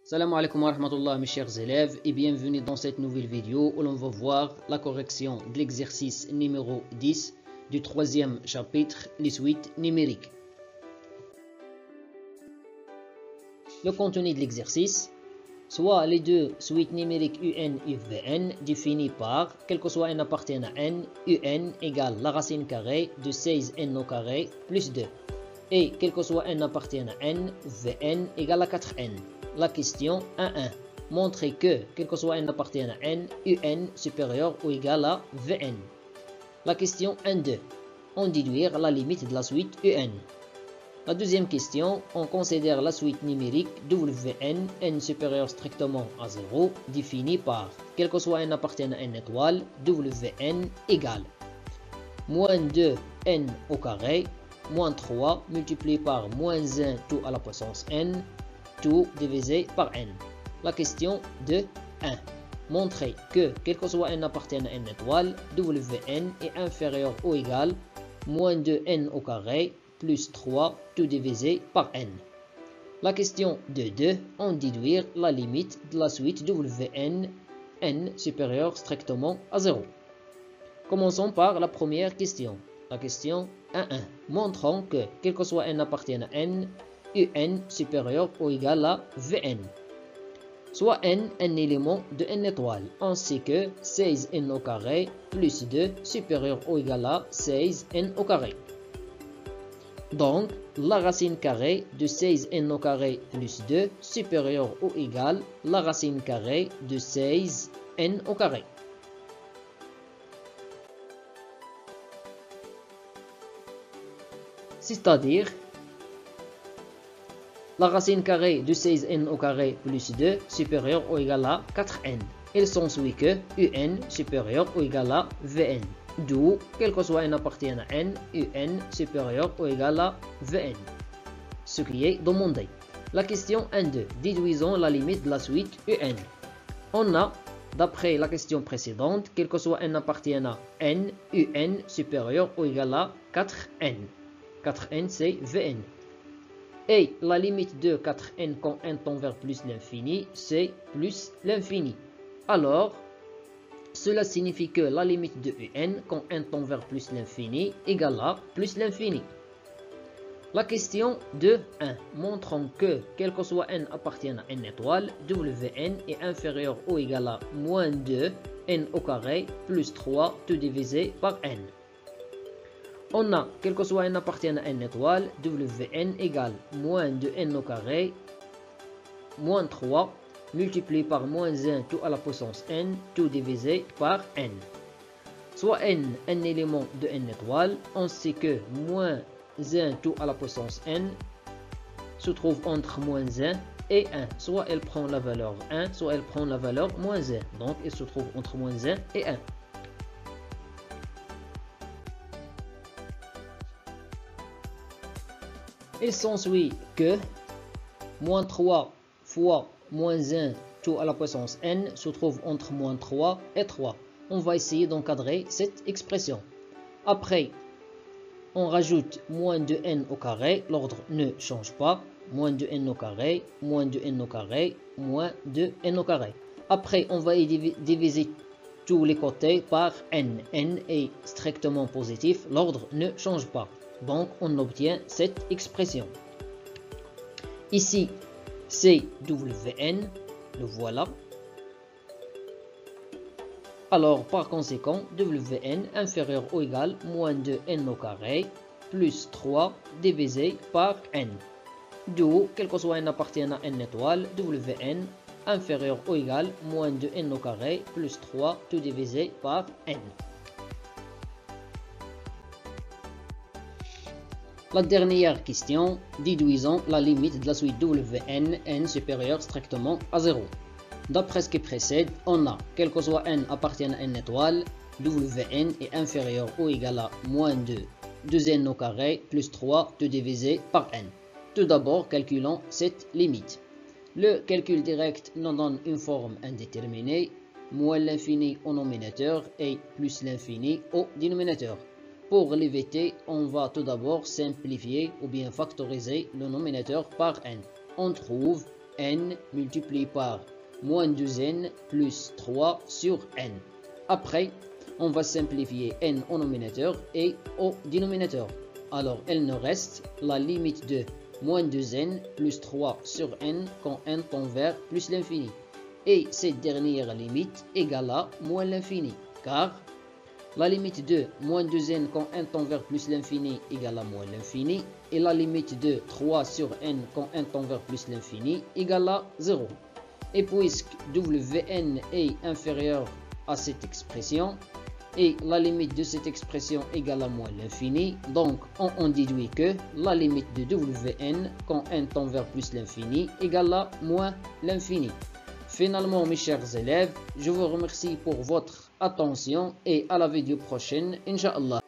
Salam alaikum wa rahmatullah mes chers élèves et bienvenue dans cette nouvelle vidéo où l'on va voir la correction de l'exercice numéro 10 du troisième chapitre, les suites numériques. Le contenu de l'exercice, soit les deux suites numériques un et vn définies par, quel que soit n appartenant à n, un égale la racine carrée de 16n au carré plus 2. Et quel que soit n appartenant à n, vn égale à 4n. La question 1.1. Montrer que, quel que soit n appartenant à n, un supérieur ou égal à vn. La question 1.2. On déduire la limite de la suite un. La deuxième question, on considère la suite numérique wn, n supérieur strictement à 0, définie par, quel que soit n appartenant à n étoile, wn égale moins 2n au carré, moins 3 multiplié par moins 1 tout à la puissance n, tout divisé par n. La question 2.1. Montrer que, quel que soit n appartenant à n étoile, wn est inférieur ou égal moins 2n au carré plus 3 tout divisé par n. La question 2.2. On déduire la limite de la suite wn, n supérieur strictement à 0. Commençons par la première question. La question 1.1. Montrons que, quel que soit n appartenant à n, un supérieur ou égal à vn. Soit n un élément de n étoile. On sait que 16n au carré plus 2 supérieur ou égal à 16n au carré. Donc, la racine carrée de 16n au carré plus 2 supérieur ou égal à la racine carrée de 16n au carré. C'est-à-dire, la racine carrée de 16n au carré plus 2 supérieur ou égal à 4n. Il s'ensuit que un supérieur ou égal à vn. D'où, quel que soit n appartenant à n, un supérieur ou égal à vn. Ce qui est demandé. La question 1.2. Déduisons la limite de la suite un. On a, d'après la question précédente, quel que soit n appartenant à n, un supérieur ou égal à 4n. 4n c'est vn. Et la limite de 4n quand n tend vers plus l'infini, c'est plus l'infini. Alors, cela signifie que la limite de un quand n tend vers plus l'infini égale à plus l'infini. La question 2.1. Montrons que, quel que soit n appartenant à n étoile, wn est inférieur ou égal à moins 2 n au carré plus 3 tout divisé par n. On a, quel que soit n appartenant à n étoile, wn égale moins 2n au carré, moins 3, multiplié par moins 1 tout à la puissance n, tout divisé par n. Soit n un élément de n étoile, on sait que moins 1 tout à la puissance n se trouve entre moins 1 et 1. Soit elle prend la valeur 1, soit elle prend la valeur moins 1. Donc, elle se trouve entre moins 1 et 1. Il s'ensuit que moins 3 fois moins 1 tout à la puissance n se trouve entre moins 3 et 3. On va essayer d'encadrer cette expression. Après, on rajoute moins 2n au carré, l'ordre ne change pas. Moins 2n au carré, moins 2n au carré, moins 2n au carré. Après, on va diviser tous les côtés par n. n est strictement positif, l'ordre ne change pas. Donc, on obtient cette expression. Ici, c'est wn, le voilà. Alors, par conséquent, wn inférieur ou égal moins 2n au carré plus 3 divisé par n. D'où, quel que soit n appartenant à n étoile, wn inférieur ou égal moins 2n au carré plus 3 tout divisé par n. La dernière question, déduisons la limite de la suite wn, n supérieur strictement à 0. D'après ce qui précède, on a, quel que soit n appartenant à n étoile, wn est inférieur ou égal à moins 2n au carré plus 3 tout divisé par n. Tout d'abord, calculons cette limite. Le calcul direct nous donne une forme indéterminée, moins l'infini au nominateur et plus l'infini au dénominateur. Pour l'éviter, on va tout d'abord simplifier ou bien factoriser le nominateur par n. On trouve n multiplié par moins 2n plus 3 sur n. Après, on va simplifier n au nominateur et au dénominateur. Alors, il nous reste la limite de moins 2n plus 3 sur n quand n tend vers plus l'infini. Et cette dernière limite égale à moins l'infini, car la limite de moins 2n quand n tend vers plus l'infini égale à moins l'infini, et la limite de 3 sur n quand n tend vers plus l'infini égale à 0. Et puisque Wn est inférieur à cette expression, et la limite de cette expression égale à moins l'infini, donc on déduit que la limite de Wn quand n tend vers plus l'infini égale à moins l'infini. Finalement, mes chers élèves, je vous remercie pour votre attention et à la vidéo prochaine, Inch'Allah.